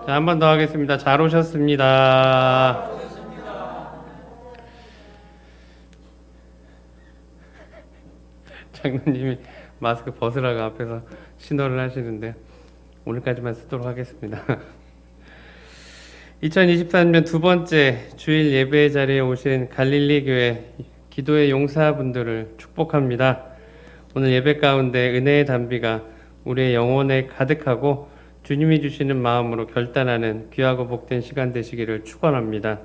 자, 한 번 더 하겠습니다. 잘 오셨습니다. 장로님이 마스크 벗으라고 앞에서 신호를 하시는데 오늘까지만 쓰도록 하겠습니다. 2023년 두 번째 주일 예배 자리에 오신 갈릴리 교회 기도의 용사분들을 축복합니다. 오늘 예배 가운데 은혜의 단비가 우리의 영혼에 가득하고 주님이 주시는 마음으로 결단하는 귀하고 복된 시간 되시기를 축원합니다.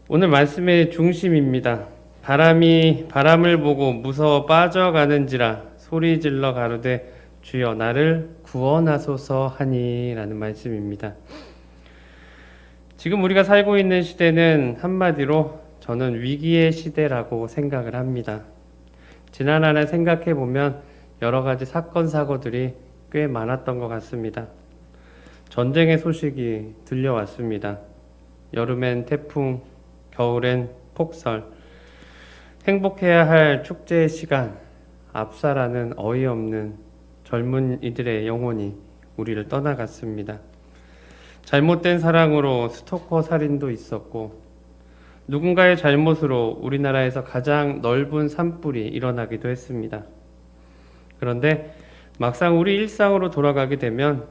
오늘 말씀의 중심입니다. 바람을 보고 무서워 빠져가는지라 소리질러 가로되 주여 나를 구원하소서 하니라는 말씀입니다. 지금 우리가 살고 있는 시대는 한마디로 저는 위기의 시대라고 생각을 합니다. 지난 한 해 생각해 보면 여러 가지 사건 사고들이 꽤 많았던 것 같습니다. 전쟁의 소식이 들려왔습니다. 여름엔 태풍, 겨울엔 폭설, 행복해야 할 축제의 시간, 압사라는 어이없는 젊은이들의 영혼이 우리를 떠나갔습니다. 잘못된 사랑으로 스토커 살인도 있었고 누군가의 잘못으로 우리나라에서 가장 넓은 산불이 일어나기도 했습니다. 그런데 막상 우리 일상으로 돌아가게 되면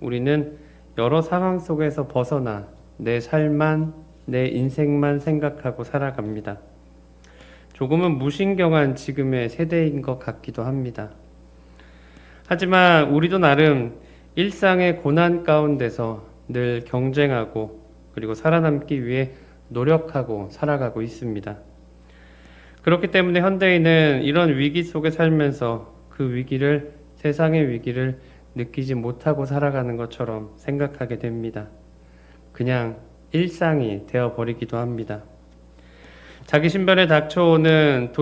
우리는 여러 상황 속에서 벗어나 내 삶만, 내 인생만 생각하고 살아갑니다. 조금은 무신경한 지금의 세대인 것 같기도 합니다. 하지만 우리도 나름 일상의 고난 가운데서 늘 경쟁하고 그리고 살아남기 위해 노력하고 살아가고 있습니다. 그렇기 때문에 현대인은 이런 위기 속에 살면서 그 위기를, 세상의 위기를 느끼지 못하고 살아가는 것처럼 생각하게 됩니다. 그냥 일상이 되어버리기도 합니다. 자기 신변에 닥쳐오는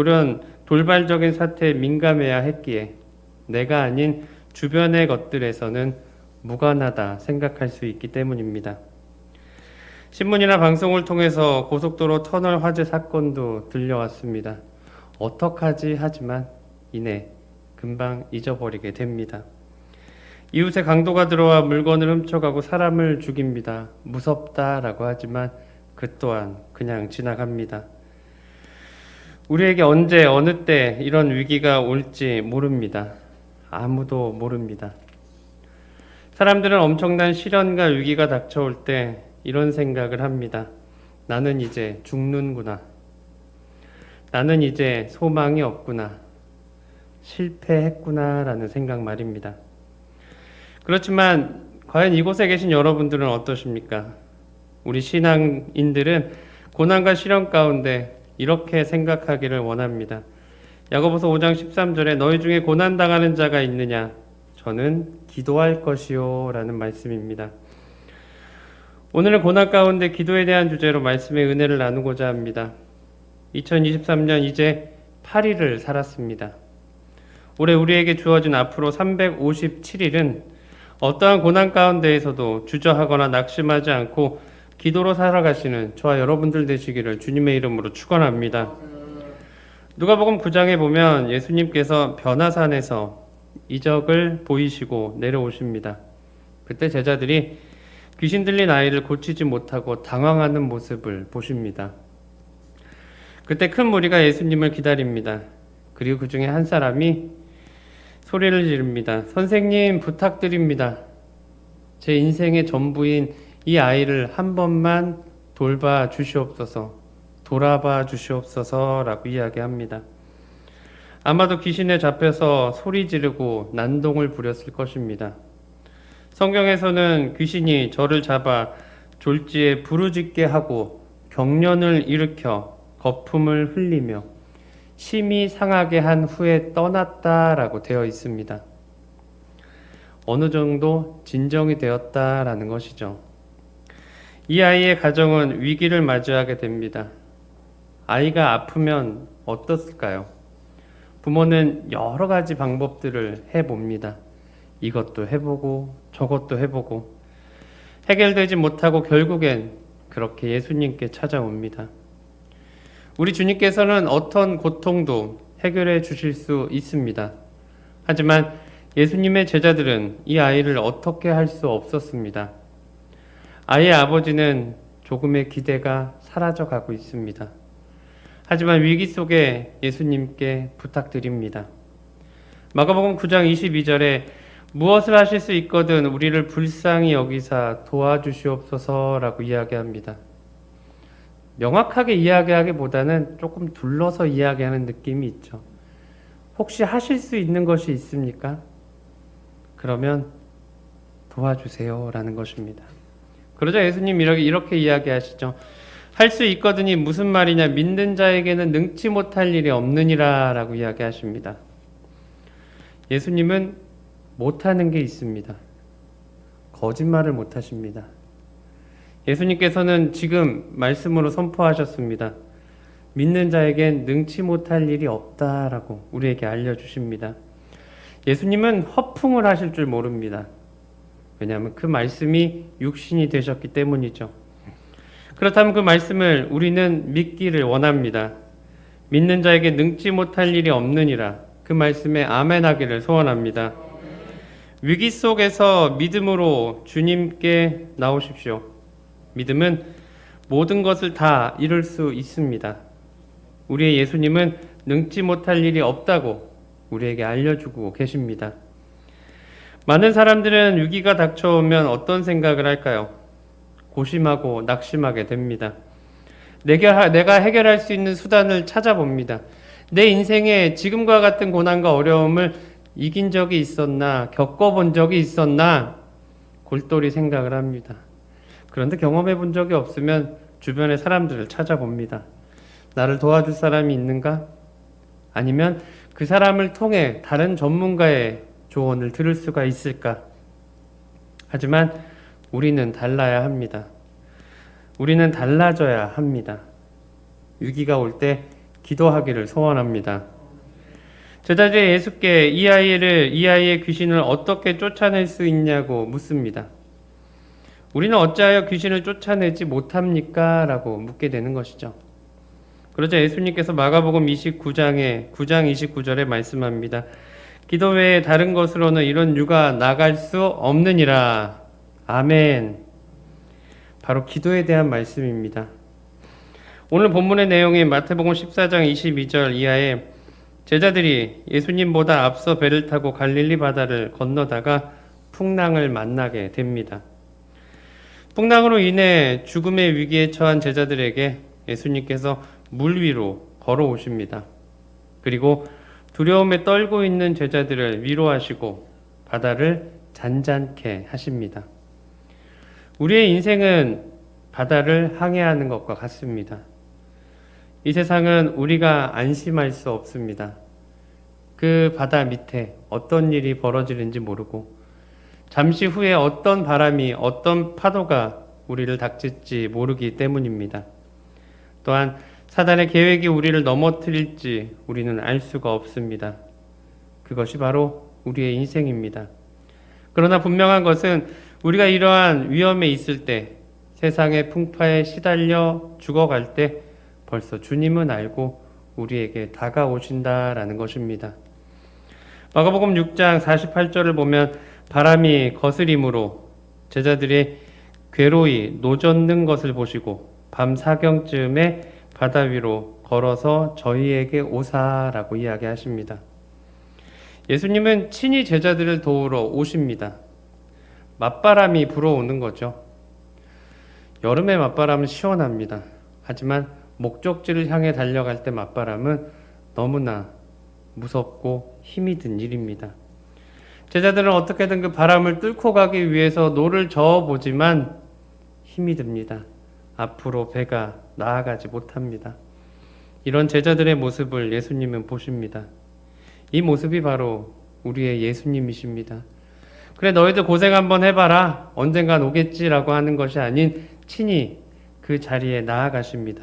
돌발적인 사태에 민감해야 했기에 내가 아닌 주변의 것들에서는 무관하다 생각할 수 있기 때문입니다. 신문이나 방송을 통해서 고속도로 터널 화재 사건도 들려왔습니다. 어떡하지 하지만 이내 금방 잊어버리게 됩니다. 이웃의 강도가 들어와 물건을 훔쳐가고 사람을 죽입니다. 무섭다라고 하지만 그 또한 그냥 지나갑니다. 우리에게 언제 어느 때 이런 위기가 올지 모릅니다. 아무도 모릅니다. 사람들은 엄청난 시련과 위기가 닥쳐올 때 이런 생각을 합니다. 나는 이제 죽는구나. 나는 이제 소망이 없구나. 실패했구나 라는 생각 말입니다. 그렇지만 과연 이곳에 계신 여러분들은 어떠십니까? 우리 신앙인들은 고난과 시련 가운데 이렇게 생각하기를 원합니다. 야고보서 5장 13절에 너희 중에 고난당하는 자가 있느냐? 저는 기도할 것이요 라는 말씀입니다. 오늘은 고난 가운데 기도에 대한 주제로 말씀의 은혜를 나누고자 합니다. 2023년 이제 8일을 살았습니다. 올해 우리에게 주어진 앞으로 357일은 어떠한 고난 가운데에서도 주저하거나 낙심하지 않고 기도로 살아가시는 저와 여러분들 되시기를 주님의 이름으로 축원합니다. 누가복음 9장에 보면 예수님께서 변화산에서 이적을 보이시고 내려오십니다. 그때 제자들이 귀신 들린 아이를 고치지 못하고 당황하는 모습을 보십니다. 그때 큰 무리가 예수님을 기다립니다. 그리고 그 중에 한 사람이 소리를 지릅니다. 선생님 부탁드립니다. 제 인생의 전부인 이 아이를 한 번만 돌봐 주시옵소서, 돌아봐 주시옵소서 라고 이야기합니다. 아마도 귀신에 잡혀서 소리 지르고 난동을 부렸을 것입니다. 성경에서는 귀신이 저를 잡아 졸지에 부르짖게 하고 경련을 일으켜 거품을 흘리며 심히 상하게 한 후에 떠났다라고 되어 있습니다. 어느 정도 진정이 되었다라는 것이죠. 이 아이의 가정은 위기를 맞이하게 됩니다. 아이가 아프면 어떻을까요? 부모는 여러 가지 방법들을 해봅니다. 이것도 해보고 저것도 해보고 해결되지 못하고 결국엔 그렇게 예수님께 찾아옵니다. 우리 주님께서는 어떤 고통도 해결해 주실 수 있습니다. 하지만 예수님의 제자들은 이 아이를 어떻게 할 수 없었습니다. 아이의 아버지는 조금의 기대가 사라져 가고 있습니다. 하지만 위기 속에 예수님께 부탁드립니다. 마가복음 9장 22절에 무엇을 하실 수 있거든 우리를 불쌍히 여기사 도와주시옵소서라고 이야기합니다. 명확하게 이야기하기보다는 조금 둘러서 이야기하는 느낌이 있죠. 혹시 하실 수 있는 것이 있습니까? 그러면 도와주세요 라는 것입니다. 그러자 예수님 이렇게 이야기하시죠. 할 수 있거든이 무슨 말이냐, 믿는 자에게는 능치 못할 일이 없느니라 라고 이야기하십니다. 예수님은 못하는 게 있습니다. 거짓말을 못하십니다. 예수님께서는 지금 말씀으로 선포하셨습니다. 믿는 자에겐 능치 못할 일이 없다라고 우리에게 알려주십니다. 예수님은 허풍을 하실 줄 모릅니다. 왜냐하면 그 말씀이 육신이 되셨기 때문이죠. 그렇다면 그 말씀을 우리는 믿기를 원합니다. 믿는 자에게 능치 못할 일이 없느니라. 그 말씀에 아멘하기를 소원합니다. 위기 속에서 믿음으로 주님께 나오십시오. 믿음은 모든 것을 다 이룰 수 있습니다. 우리의 예수님은 능치 못할 일이 없다고 우리에게 알려주고 계십니다. 많은 사람들은 위기가 닥쳐오면 어떤 생각을 할까요? 고심하고 낙심하게 됩니다. 내가 해결할 수 있는 수단을 찾아봅니다. 내 인생에 지금과 같은 고난과 어려움을 이긴 적이 있었나, 겪어본 적이 있었나, 골똘히 생각을 합니다. 그런데 경험해 본 적이 없으면 주변의 사람들을 찾아봅니다. 나를 도와줄 사람이 있는가? 아니면 그 사람을 통해 다른 전문가의 조언을 들을 수가 있을까? 하지만 우리는 달라야 합니다. 우리는 달라져야 합니다. 위기가 올 때 기도하기를 소원합니다. 제자들이 예수께 이 아이의 귀신을 어떻게 쫓아낼 수 있냐고 묻습니다. 우리는 어찌하여 귀신을 쫓아내지 못합니까? 라고 묻게 되는 것이죠. 그러자 예수님께서 마가복음 9장 29절에 말씀합니다. 기도 외에 다른 것으로는 이런 유가 나갈 수 없느니라. 아멘. 바로 기도에 대한 말씀입니다. 오늘 본문의 내용인 마태복음 14장 22절 이하에 제자들이 예수님보다 앞서 배를 타고 갈릴리 바다를 건너다가 풍랑을 만나게 됩니다. 풍랑으로 인해 죽음의 위기에 처한 제자들에게 예수님께서 물 위로 걸어오십니다. 그리고 두려움에 떨고 있는 제자들을 위로하시고 바다를 잔잔케 하십니다. 우리의 인생은 바다를 항해하는 것과 같습니다. 이 세상은 우리가 안심할 수 없습니다. 그 바다 밑에 어떤 일이 벌어지는지 모르고 잠시 후에 어떤 바람이, 어떤 파도가 우리를 닥칠지 모르기 때문입니다. 또한 사단의 계획이 우리를 넘어뜨릴지 우리는 알 수가 없습니다. 그것이 바로 우리의 인생입니다. 그러나 분명한 것은 우리가 이러한 위험에 있을 때, 세상의 풍파에 시달려 죽어갈 때 벌써 주님은 알고 우리에게 다가오신다라는 것입니다. 마가복음 6장 48절을 보면 바람이 거스림으로 제자들이 괴로이 노젓는 것을 보시고 밤 사경쯤에 바다 위로 걸어서 저희에게 오사라고 이야기하십니다. 예수님은 친히 제자들을 도우러 오십니다. 맞바람이 불어오는 거죠. 여름의 맞바람은 시원합니다. 하지만 목적지를 향해 달려갈 때 맞바람은 너무나 무섭고 힘이 든 일입니다. 제자들은 어떻게든 그 바람을 뚫고 가기 위해서 노를 저어보지만 힘이 듭니다. 앞으로 배가 나아가지 못합니다. 이런 제자들의 모습을 예수님은 보십니다. 이 모습이 바로 우리의 예수님이십니다. 그래, 너희들 고생 한번 해봐라. 언젠간 오겠지라고 하는 것이 아닌 친히 그 자리에 나아가십니다.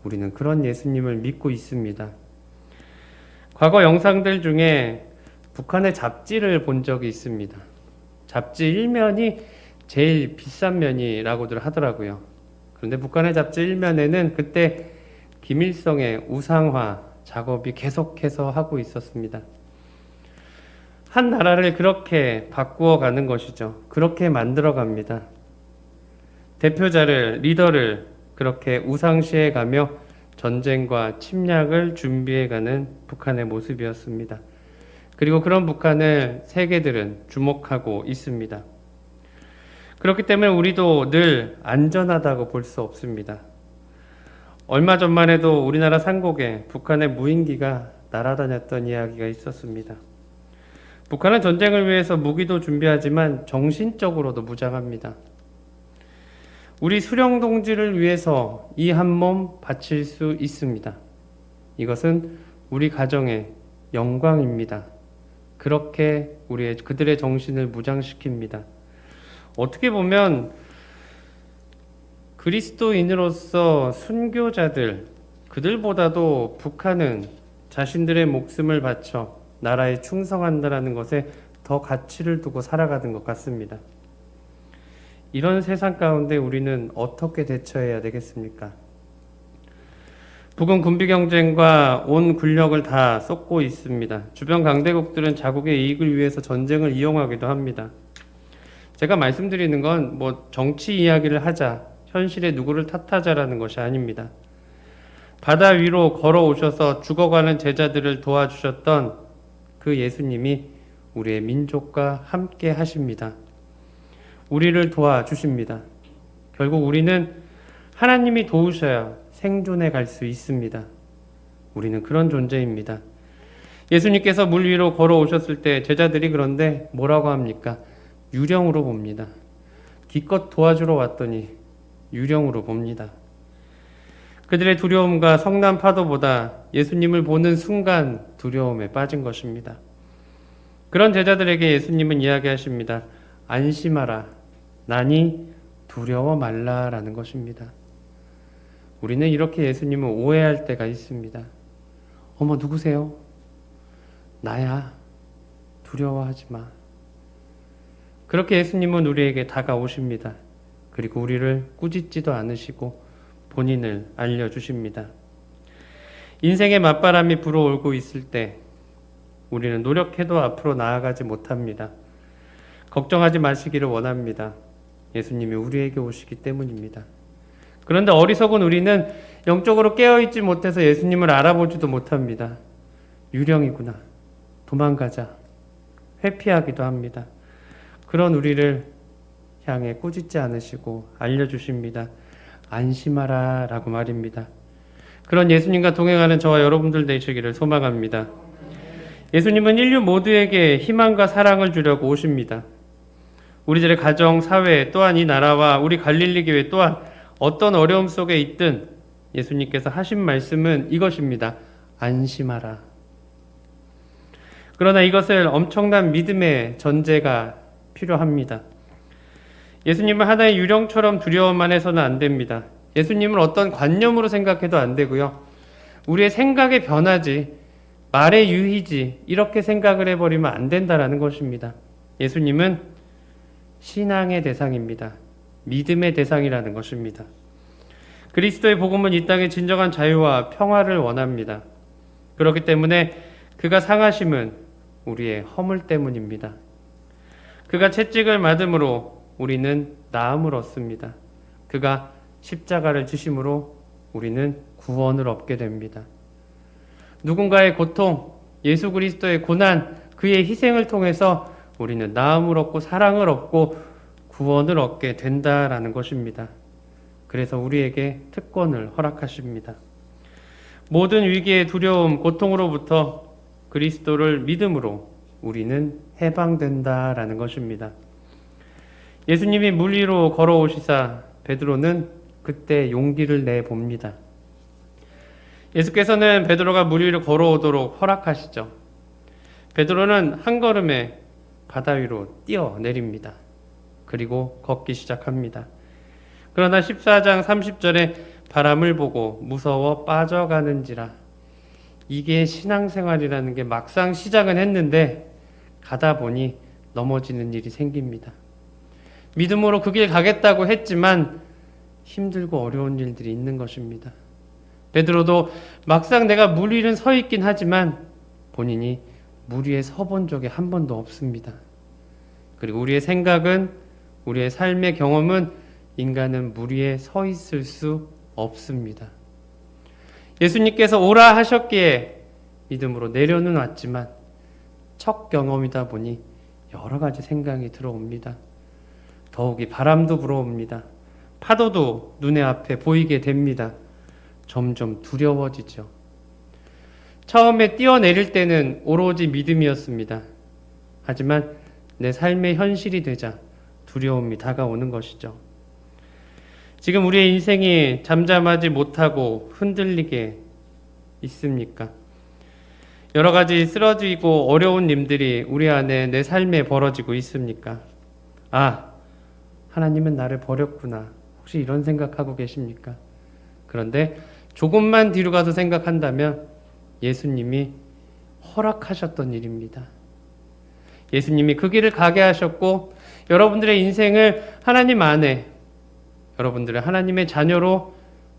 우리는 그런 예수님을 믿고 있습니다. 과거 영상들 중에 북한의 잡지를 본 적이 있습니다. 잡지 1면이 제일 비싼 면이라고들 하더라고요. 그런데 북한의 잡지 1면에는 그때 김일성의 우상화 작업이 계속해서 하고 있었습니다. 한 나라를 그렇게 바꾸어 가는 것이죠. 그렇게 만들어 갑니다. 대표자를, 리더를 그렇게 우상시해 가며 전쟁과 침략을 준비해 가는 북한의 모습이었습니다. 그리고 그런 북한을 세계들은 주목하고 있습니다. 그렇기 때문에 우리도 늘 안전하다고 볼 수 없습니다. 얼마 전만 해도 우리나라 산곡에 북한의 무인기가 날아다녔던 이야기가 있었습니다. 북한은 전쟁을 위해서 무기도 준비하지만 정신적으로도 무장합니다. 우리 수령 동지를 위해서 이 한 몸 바칠 수 있습니다. 이것은 우리 가정의 영광입니다. 그렇게 그들의 정신을 무장시킵니다. 어떻게 보면 그리스도인으로서 순교자들, 그들보다도 북한은 자신들의 목숨을 바쳐 나라에 충성한다라는 것에 더 가치를 두고 살아가는 것 같습니다. 이런 세상 가운데 우리는 어떻게 대처해야 되겠습니까? 북은 군비 경쟁과 온 군력을 다 쏟고 있습니다. 주변 강대국들은 자국의 이익을 위해서 전쟁을 이용하기도 합니다. 제가 말씀드리는 건 정치 이야기를 하자, 현실에 누구를 탓하자라는 것이 아닙니다. 바다 위로 걸어오셔서 죽어가는 제자들을 도와주셨던 그 예수님이 우리의 민족과 함께 하십니다. 우리를 도와주십니다. 결국 우리는 하나님이 도우셔야 생존해 갈 수 있습니다. 우리는 그런 존재입니다. 예수님께서 물 위로 걸어오셨을 때 제자들이 그런데 뭐라고 합니까? 유령으로 봅니다. 기껏 도와주러 왔더니 유령으로 봅니다. 그들의 두려움과 성난 파도보다 예수님을 보는 순간 두려움에 빠진 것입니다. 그런 제자들에게 예수님은 이야기하십니다. 안심하라. 나니 두려워 말라라는 것입니다. 우리는 이렇게 예수님을 오해할 때가 있습니다. 어머, 누구세요? 나야. 두려워하지 마. 그렇게 예수님은 우리에게 다가오십니다. 그리고 우리를 꾸짖지도 않으시고 본인을 알려주십니다. 인생의 맞바람이 불어오고 있을 때 우리는 노력해도 앞으로 나아가지 못합니다. 걱정하지 마시기를 원합니다. 예수님이 우리에게 오시기 때문입니다. 그런데 어리석은 우리는 영적으로 깨어있지 못해서 예수님을 알아보지도 못합니다. 유령이구나. 도망가자. 회피하기도 합니다. 그런 우리를 향해 꾸짖지 않으시고 알려주십니다. 안심하라 라고 말입니다. 그런 예수님과 동행하는 저와 여러분들 되시기를 소망합니다. 예수님은 인류 모두에게 희망과 사랑을 주려고 오십니다. 우리들의 가정, 사회, 또한 이 나라와 우리 갈릴리 교회 또한 어떤 어려움 속에 있든 예수님께서 하신 말씀은 이것입니다. 안심하라. 그러나 이것을 엄청난 믿음의 전제가 필요합니다. 예수님을 하나의 유령처럼 두려워만 해서는 안 됩니다. 예수님을 어떤 관념으로 생각해도 안 되고요. 우리의 생각의 변화지, 말의 유희지 이렇게 생각을 해버리면 안 된다라는 것입니다. 예수님은 신앙의 대상입니다. 믿음의 대상이라는 것입니다. 그리스도의 복음은 이 땅의 진정한 자유와 평화를 원합니다. 그렇기 때문에 그가 상하심은 우리의 허물 때문입니다. 그가 채찍을 맞음으로 우리는 나음을 얻습니다. 그가 십자가를 지심으로 우리는 구원을 얻게 됩니다. 누군가의 고통, 예수 그리스도의 고난, 그의 희생을 통해서 우리는 나음을 얻고 사랑을 얻고 구원을 얻게 된다라는 것입니다. 그래서 우리에게 특권을 허락하십니다. 모든 위기의 두려움, 고통으로부터 그리스도를 믿음으로 우리는 해방된다라는 것입니다. 예수님이 물 위로 걸어오시사 베드로는 그때 용기를 내봅니다. 예수께서는 베드로가 물 위로 걸어오도록 허락하시죠. 베드로는 한 걸음에 바다 위로 뛰어내립니다. 그리고 걷기 시작합니다. 그러나 14장 30절에 바람을 보고 무서워 빠져가는지라. 이게 신앙생활이라는 게 막상 시작은 했는데 가다 보니 넘어지는 일이 생깁니다. 믿음으로 그 길 가겠다고 했지만 힘들고 어려운 일들이 있는 것입니다. 베드로도 막상 내가 물 위는 서 있긴 하지만 본인이 물 위에 서본 적이 한 번도 없습니다. 그리고 우리의 생각은, 우리의 삶의 경험은 인간은 물 위에 서 있을 수 없습니다. 예수님께서 오라 하셨기에 믿음으로 내려는 왔지만 첫 경험이다 보니 여러 가지 생각이 들어옵니다. 더욱이 바람도 불어옵니다. 파도도 눈에 앞에 보이게 됩니다. 점점 두려워지죠. 처음에 뛰어내릴 때는 오로지 믿음이었습니다. 하지만 내 삶의 현실이 되자 두려움이 다가오는 것이죠. 지금 우리의 인생이 잠잠하지 못하고 흔들리게 있습니까? 여러 가지 쓰러지고 어려운 일들이 우리 안에 내 삶에 벌어지고 있습니까? 아, 하나님은 나를 버렸구나. 혹시 이런 생각하고 계십니까? 그런데 조금만 뒤로 가서 생각한다면 예수님이 허락하셨던 일입니다. 예수님이 그 길을 가게 하셨고 여러분들의 인생을 하나님 안에, 여러분들의 하나님의 자녀로,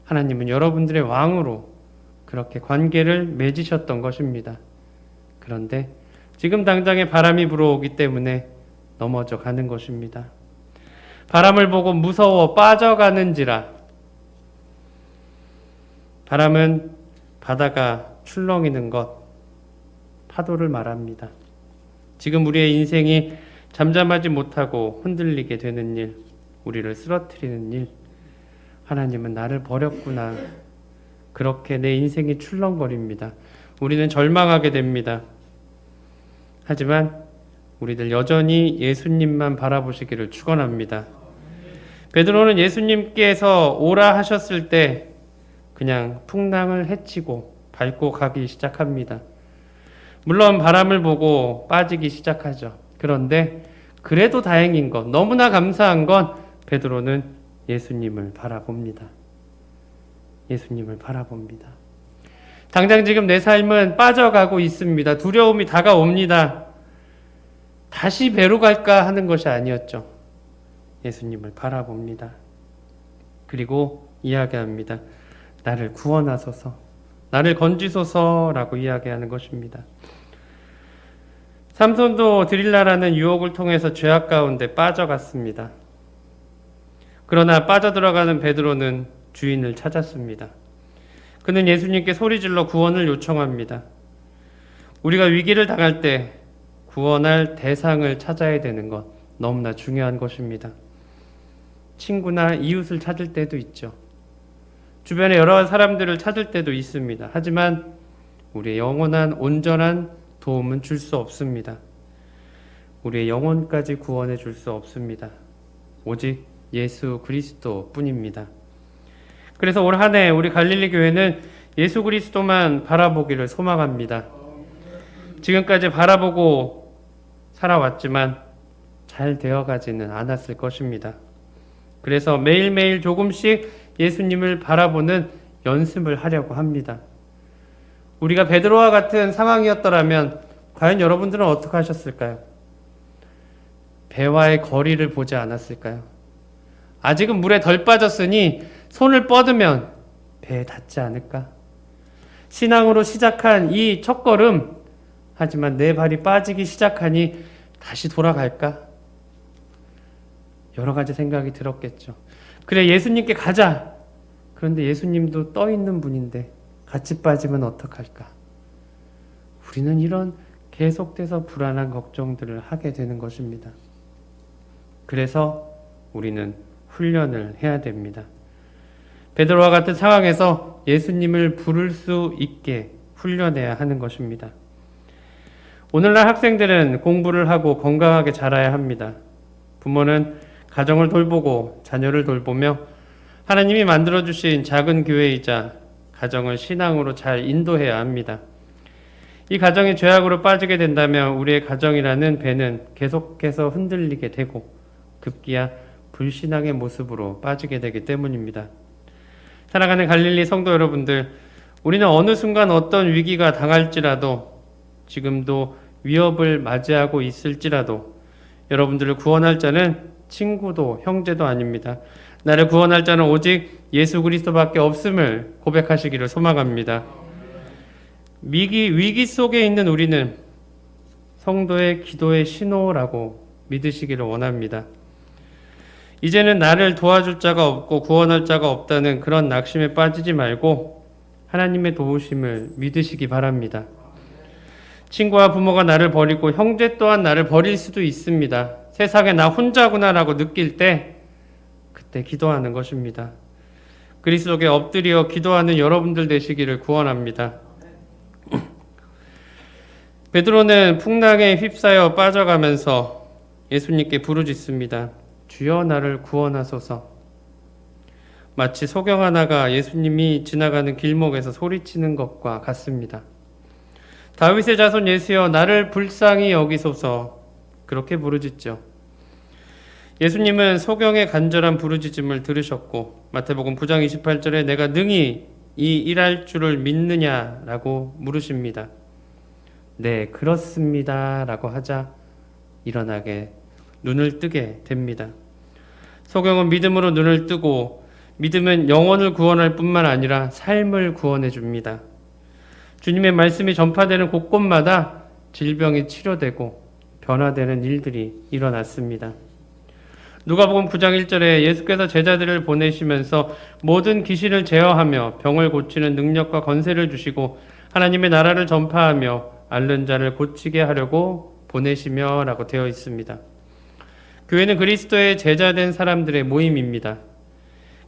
하나님은 여러분들의 왕으로 그렇게 관계를 맺으셨던 것입니다. 그런데 지금 당장에 바람이 불어오기 때문에 넘어져 가는 것입니다. 바람을 보고 무서워 빠져가는지라. 바람은 바다가 출렁이는 것, 파도를 말합니다. 지금 우리의 인생이 잠잠하지 못하고 흔들리게 되는 일, 우리를 쓰러뜨리는 일, 하나님은 나를 버렸구나. 그렇게 내 인생이 출렁거립니다. 우리는 절망하게 됩니다. 하지만 우리들 여전히 예수님만 바라보시기를 축원합니다. 베드로는 예수님께서 오라 하셨을 때 그냥 풍랑을 헤치고 밟고 가기 시작합니다. 물론 바람을 보고 빠지기 시작하죠. 그런데 그래도 다행인 것, 너무나 감사한 건 베드로는 예수님을 바라봅니다. 예수님을 바라봅니다. 당장 지금 내 삶은 빠져가고 있습니다. 두려움이 다가옵니다. 다시 배로 갈까 하는 것이 아니었죠. 예수님을 바라봅니다. 그리고 이야기합니다. 나를 구원하소서, 나를 건지소서라고 이야기하는 것입니다. 삼손도 드릴라라는 유혹을 통해서 죄악 가운데 빠져갔습니다. 그러나 빠져들어가는 베드로는 주인을 찾았습니다. 그는 예수님께 소리질러 구원을 요청합니다. 우리가 위기를 당할 때 구원할 대상을 찾아야 되는 것 너무나 중요한 것입니다. 친구나 이웃을 찾을 때도 있죠. 주변에 여러 사람들을 찾을 때도 있습니다. 하지만 우리의 영원한 온전한 도움은 줄 수 없습니다. 우리의 영혼까지 구원해 줄 수 없습니다. 오직 예수 그리스도 뿐입니다. 그래서 올 한 해 우리 갈릴리 교회는 예수 그리스도만 바라보기를 소망합니다. 지금까지 바라보고 살아왔지만 잘 되어가지는 않았을 것입니다. 그래서 매일매일 조금씩 예수님을 바라보는 연습을 하려고 합니다. 우리가 베드로와 같은 상황이었더라면 과연 여러분들은 어떻게 하셨을까요? 배와의 거리를 보지 않았을까요? 아직은 물에 덜 빠졌으니 손을 뻗으면 배에 닿지 않을까? 신앙으로 시작한 이 첫걸음, 하지만 내 발이 빠지기 시작하니 다시 돌아갈까? 여러 가지 생각이 들었겠죠. 그래, 예수님께 가자. 그런데 예수님도 떠 있는 분인데 같이 빠지면 어떡할까? 우리는 이런 계속돼서 불안한 걱정들을 하게 되는 것입니다. 그래서 우리는 훈련을 해야 됩니다. 베드로와 같은 상황에서 예수님을 부를 수 있게 훈련해야 하는 것입니다. 오늘날 학생들은 공부를 하고 건강하게 자라야 합니다. 부모는 가정을 돌보고 자녀를 돌보며 하나님이 만들어주신 작은 교회이자 가정을 신앙으로 잘 인도해야 합니다. 이 가정이 죄악으로 빠지게 된다면 우리의 가정이라는 배는 계속해서 흔들리게 되고 급기야 불신앙의 모습으로 빠지게 되기 때문입니다. 사랑하는 갈릴리 성도 여러분들, 우리는 어느 순간 어떤 위기가 당할지라도, 지금도 위협을 맞이하고 있을지라도 여러분들을 구원할 자는 친구도 형제도 아닙니다. 나를 구원할 자는 오직 예수 그리스도밖에 없음을 고백하시기를 소망합니다. 위기 속에 있는 우리는 성도의 기도의 신호라고 믿으시기를 원합니다. 이제는 나를 도와줄 자가 없고 구원할 자가 없다는 그런 낙심에 빠지지 말고 하나님의 도우심을 믿으시기 바랍니다. 친구와 부모가 나를 버리고 형제 또한 나를 버릴 수도 있습니다. 세상에 나 혼자구나라고 느낄 때 그때 기도하는 것입니다. 그리스도께 엎드려 기도하는 여러분들 되시기를 구원합니다. 베드로는 풍랑에 휩싸여 빠져가면서 예수님께 부르짖습니다. 주여 나를 구원하소서. 마치 소경 하나가 예수님이 지나가는 길목에서 소리치는 것과 같습니다. 다윗의 자손 예수여 나를 불쌍히 여기소서. 그렇게 부르짖죠. 예수님은 소경의 간절한 부르짖음을 들으셨고 마태복음 9장 28절에 내가 능히 이 일할 줄을 믿느냐라고 물으십니다. 네, 그렇습니다 라고 하자 일어나게 눈을 뜨게 됩니다. 소경은 믿음으로 눈을 뜨고 믿음은 영혼을 구원할 뿐만 아니라 삶을 구원해 줍니다. 주님의 말씀이 전파되는 곳곳마다 질병이 치료되고 변화되는 일들이 일어났습니다. 누가복음 9장 1절에 예수께서 제자들을 보내시면서 모든 귀신을 제어하며 병을 고치는 능력과 권세를 주시고 하나님의 나라를 전파하며 앓는 자를 고치게 하려고 보내시며 라고 되어 있습니다. 교회는 그리스도의 제자된 사람들의 모임입니다.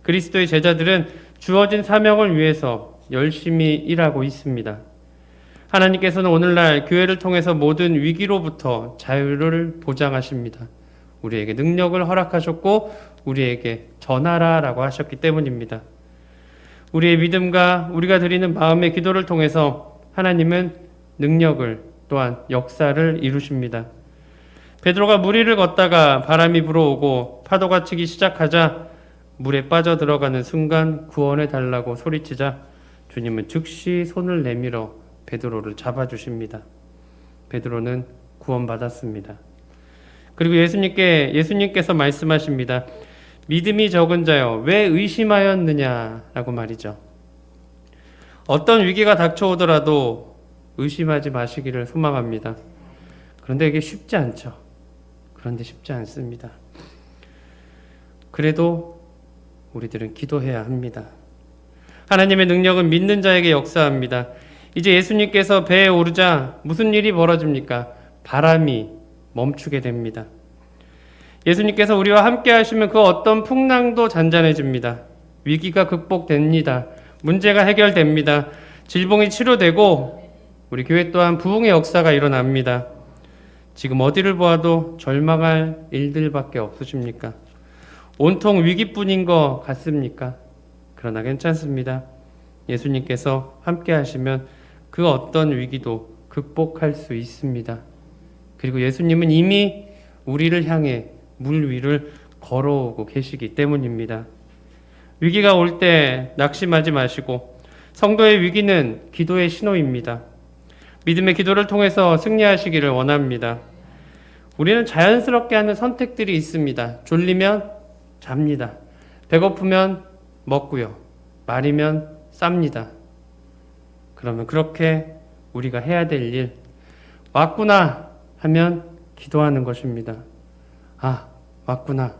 그리스도의 제자들은 주어진 사명을 위해서 열심히 일하고 있습니다. 하나님께서는 오늘날 교회를 통해서 모든 위기로부터 자유를 보장하십니다. 우리에게 능력을 허락하셨고 우리에게 전하라라고 하셨기 때문입니다. 우리의 믿음과 우리가 드리는 마음의 기도를 통해서 하나님은 능력을 또한 역사를 이루십니다. 베드로가 물 위를 걷다가 바람이 불어오고 파도가 치기 시작하자 물에 빠져 들어가는 순간 구원해 달라고 소리치자 주님은 즉시 손을 내밀어 베드로를 잡아주십니다. 베드로는 구원받았습니다. 그리고 예수님께서 말씀하십니다. 믿음이 적은 자여 왜 의심하였느냐라고 말이죠. 어떤 위기가 닥쳐오더라도 의심하지 마시기를 소망합니다. 그런데 이게 쉽지 않죠. 그런데 쉽지 않습니다. 그래도 우리들은 기도해야 합니다. 하나님의 능력은 믿는 자에게 역사합니다. 이제 예수님께서 배에 오르자 무슨 일이 벌어집니까? 바람이 멈추게 됩니다. 예수님께서 우리와 함께 하시면 그 어떤 풍랑도 잔잔해집니다. 위기가 극복됩니다. 문제가 해결됩니다. 질병이 치료되고 우리 교회 또한 부흥의 역사가 일어납니다. 지금 어디를 보아도 절망할 일들밖에 없으십니까? 온통 위기뿐인 것 같습니까? 그러나 괜찮습니다. 예수님께서 함께 하시면 그 어떤 위기도 극복할 수 있습니다. 그리고 예수님은 이미 우리를 향해 물 위를 걸어오고 계시기 때문입니다. 위기가 올 때 낙심하지 마시고 성도의 위기는 기도의 신호입니다. 믿음의 기도를 통해서 승리하시기를 원합니다. 우리는 자연스럽게 하는 선택들이 있습니다. 졸리면 잡니다. 배고프면 먹고요. 마리면 쌉니다. 그러면 그렇게 우리가 해야 될 일, 왔구나 하면 기도하는 것입니다. 아, 왔구나.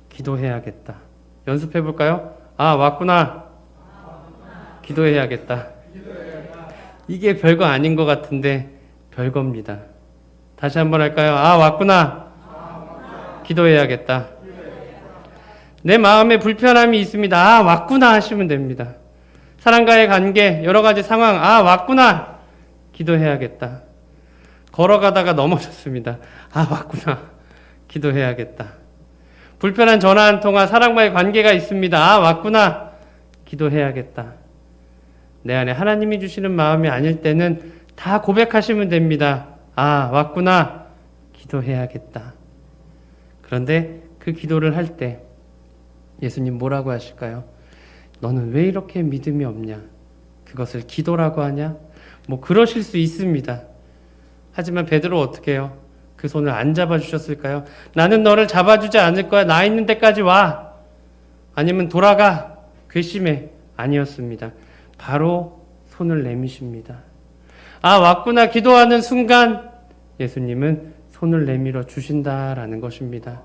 기도해야겠다. 연습해 볼까요? 아, 왔구나. 기도해야겠다. 이게 별거 아닌 것 같은데 별겁니다. 다시 한번 할까요? 아, 왔구나. 기도해야겠다. 내 마음에 불편함이 있습니다. 아, 왔구나 하시면 됩니다. 사람과의 관계, 여러 가지 상황, 아, 왔구나. 기도해야겠다. 걸어가다가 넘어졌습니다. 아, 왔구나. 기도해야겠다. 불편한 전화 한 통화, 사람과의 관계가 있습니다. 아, 왔구나. 기도해야겠다. 내 안에 하나님이 주시는 마음이 아닐 때는 다 고백하시면 됩니다. 아, 왔구나. 기도해야겠다. 그런데 그 기도를 할 때 예수님 뭐라고 하실까요? 너는 왜 이렇게 믿음이 없냐? 그것을 기도라고 하냐? 뭐 그러실 수 있습니다. 하지만 베드로 어떻게 해요? 그 손을 안 잡아주셨을까요? 나는 너를 잡아주지 않을 거야. 나 있는 데까지 와. 아니면 돌아가. 괘씸해. 아니었습니다. 바로 손을 내미십니다. 아, 왔구나. 기도하는 순간 예수님은 손을 내밀어 주신다라는 것입니다.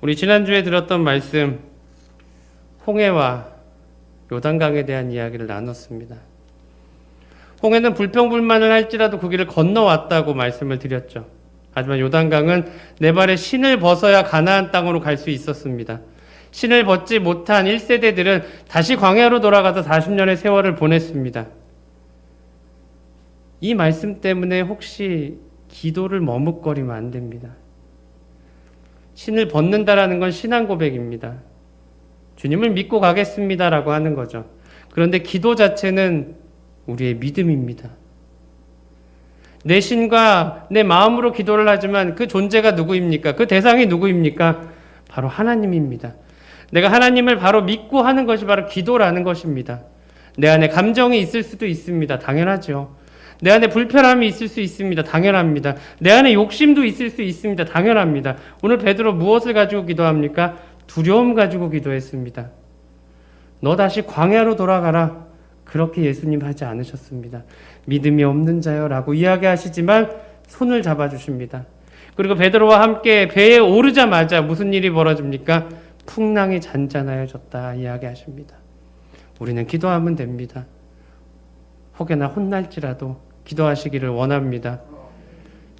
우리 지난주에 들었던 말씀, 홍해와 요단강에 대한 이야기를 나눴습니다. 홍해는 불평불만을 할지라도 그 길을 건너왔다고 말씀을 드렸죠. 하지만 요단강은 네 발에 신을 벗어야 가나안 땅으로 갈 수 있었습니다. 신을 벗지 못한 1세대들은 다시 광야로 돌아가서 40년의 세월을 보냈습니다. 이 말씀 때문에 혹시 기도를 머뭇거리면 안 됩니다. 신을 벗는다라는 건 신앙 고백입니다. 주님을 믿고 가겠습니다라고 하는 거죠. 그런데 기도 자체는 우리의 믿음입니다. 내 신과 내 마음으로 기도를 하지만 그 존재가 누구입니까? 그 대상이 누구입니까? 바로 하나님입니다. 내가 하나님을 바로 믿고 하는 것이 바로 기도라는 것입니다. 내 안에 감정이 있을 수도 있습니다. 당연하죠. 내 안에 불편함이 있을 수 있습니다. 당연합니다. 내 안에 욕심도 있을 수 있습니다. 당연합니다. 오늘 베드로 무엇을 가지고 기도합니까? 두려움 가지고 기도했습니다. 너 다시 광야로 돌아가라. 그렇게 예수님 하지 않으셨습니다. 믿음이 없는 자여라고 이야기하시지만 손을 잡아주십니다. 그리고 베드로와 함께 배에 오르자마자 무슨 일이 벌어집니까? 풍랑이 잔잔하여졌다 이야기하십니다. 우리는 기도하면 됩니다. 혹여나 혼날지라도 기도하시기를 원합니다.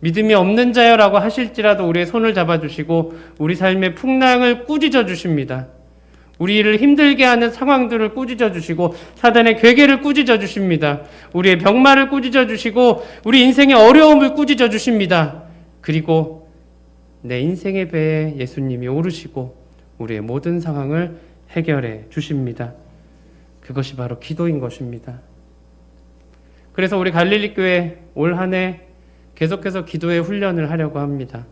믿음이 없는 자여라고 하실지라도 우리의 손을 잡아주시고 우리 삶의 풍랑을 꾸짖어 주십니다. 우리를 힘들게 하는 상황들을 꾸짖어 주시고 사단의 괴계를 꾸짖어 주십니다. 우리의 병마를 꾸짖어 주시고 우리 인생의 어려움을 꾸짖어 주십니다. 그리고 내 인생의 배에 예수님이 오르시고 우리의 모든 상황을 해결해 주십니다. 그것이 바로 기도인 것입니다. 그래서 우리 갈릴리 교회 올 한 해 계속해서 기도의 훈련을 하려고 합니다.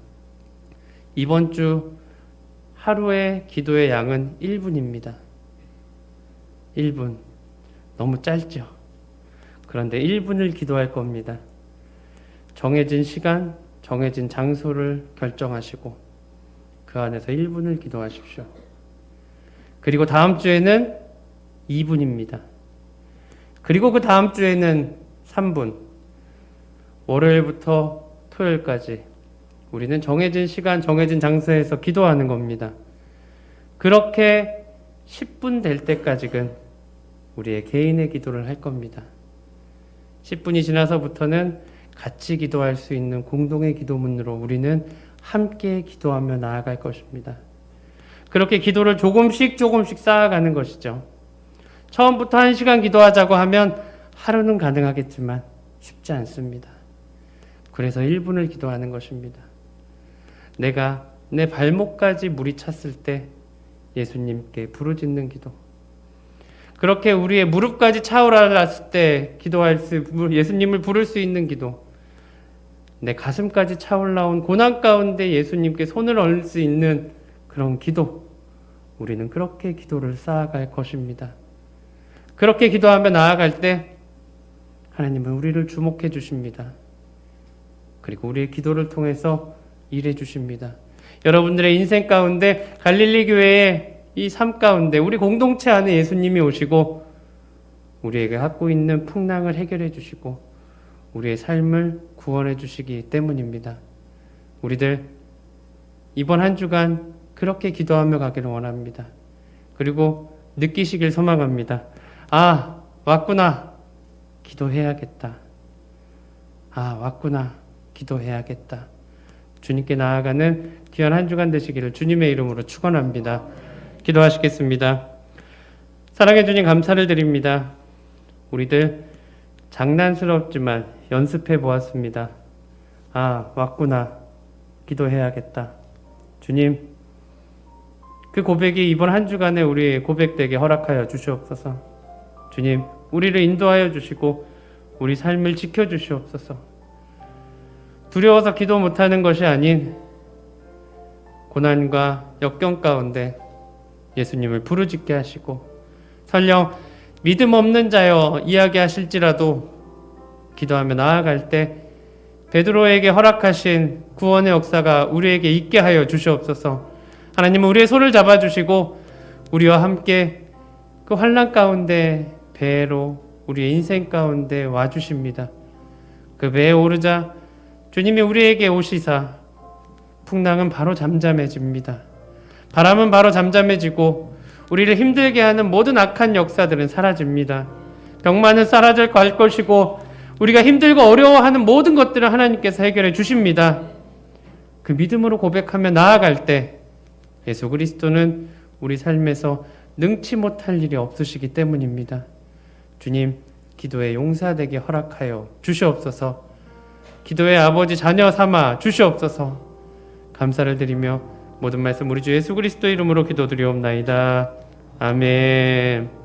이번 주 하루의 기도의 양은 1분입니다. 1분. 너무 짧죠? 그런데 1분을 기도할 겁니다. 정해진 시간, 정해진 장소를 결정하시고 그 안에서 1분을 기도하십시오. 그리고 다음 주에는 2분입니다. 그리고 그 다음 주에는 3분. 월요일부터 토요일까지 우리는 정해진 시간, 정해진 장소에서 기도하는 겁니다. 그렇게 10분 될 때까지는 우리의 개인의 기도를 할 겁니다. 10분이 지나서부터는 같이 기도할 수 있는 공동의 기도문으로 우리는 함께 기도하며 나아갈 것입니다. 그렇게 기도를 조금씩 쌓아가는 것이죠. 처음부터 1시간 기도하자고 하면 하루는 가능하겠지만 쉽지 않습니다. 그래서 1분을 기도하는 것입니다. 내가 내 발목까지 물이 찼을 때 예수님께 부르짖는 기도. 그렇게 우리의 무릎까지 차오르았을 때 기도할 수, 예수님을 부를 수 있는 기도. 내 가슴까지 차올라온 고난 가운데 예수님께 손을 얹을 수 있는 그런 기도. 우리는 그렇게 기도를 쌓아갈 것입니다. 그렇게 기도하며 나아갈 때 하나님은 우리를 주목해 주십니다. 그리고 우리의 기도를 통해서 일해 주십니다. 여러분들의 인생 가운데 갈릴리 교회의 이 삶 가운데 우리 공동체 안에 예수님이 오시고 우리에게 갖고 있는 풍랑을 해결해 주시고 우리의 삶을 구원해 주시기 때문입니다. 우리들 이번 한 주간 그렇게 기도하며 가기를 원합니다. 그리고 느끼시길 소망합니다. 아, 왔구나. 기도해야겠다. 아, 왔구나. 기도해야겠다. 주님께 나아가는 귀한 한 주간 되시기를 주님의 이름으로 축원합니다. 기도하시겠습니다. 사랑해 주님 감사를 드립니다. 우리들 장난스럽지만 연습해 보았습니다. 아, 왔구나. 기도해야겠다. 주님, 그 고백이 이번 한 주간에 우리 고백되게 허락하여 주시옵소서. 주님, 우리를 인도하여 주시고 우리 삶을 지켜 주시옵소서. 두려워서 기도 못하는 것이 아닌 고난과 역경 가운데 예수님을 부르짖게 하시고 설령 믿음 없는 자여 이야기하실지라도 기도하며 나아갈 때 베드로에게 허락하신 구원의 역사가 우리에게 있게 하여 주시옵소서. 하나님은 우리의 손을 잡아주시고 우리와 함께 그 환난 가운데 배로 우리의 인생 가운데 와주십니다. 그 배에 오르자 주님이 우리에게 오시사 풍랑은 바로 잠잠해집니다. 바람은 바로 잠잠해지고 우리를 힘들게 하는 모든 악한 역사들은 사라집니다. 병만은 사라질 갈 것이고 우리가 힘들고 어려워하는 모든 것들을 하나님께서 해결해 주십니다. 그 믿음으로 고백하며 나아갈 때 예수 그리스도는 우리 삶에서 능치 못할 일이 없으시기 때문입니다. 주님, 기도의 용사되게 허락하여 주시옵소서. 기도의 아버지 자녀 삼아 주시옵소서. 감사를 드리며 모든 말씀 우리 주 예수 그리스도 이름으로 기도드리옵나이다. 아멘.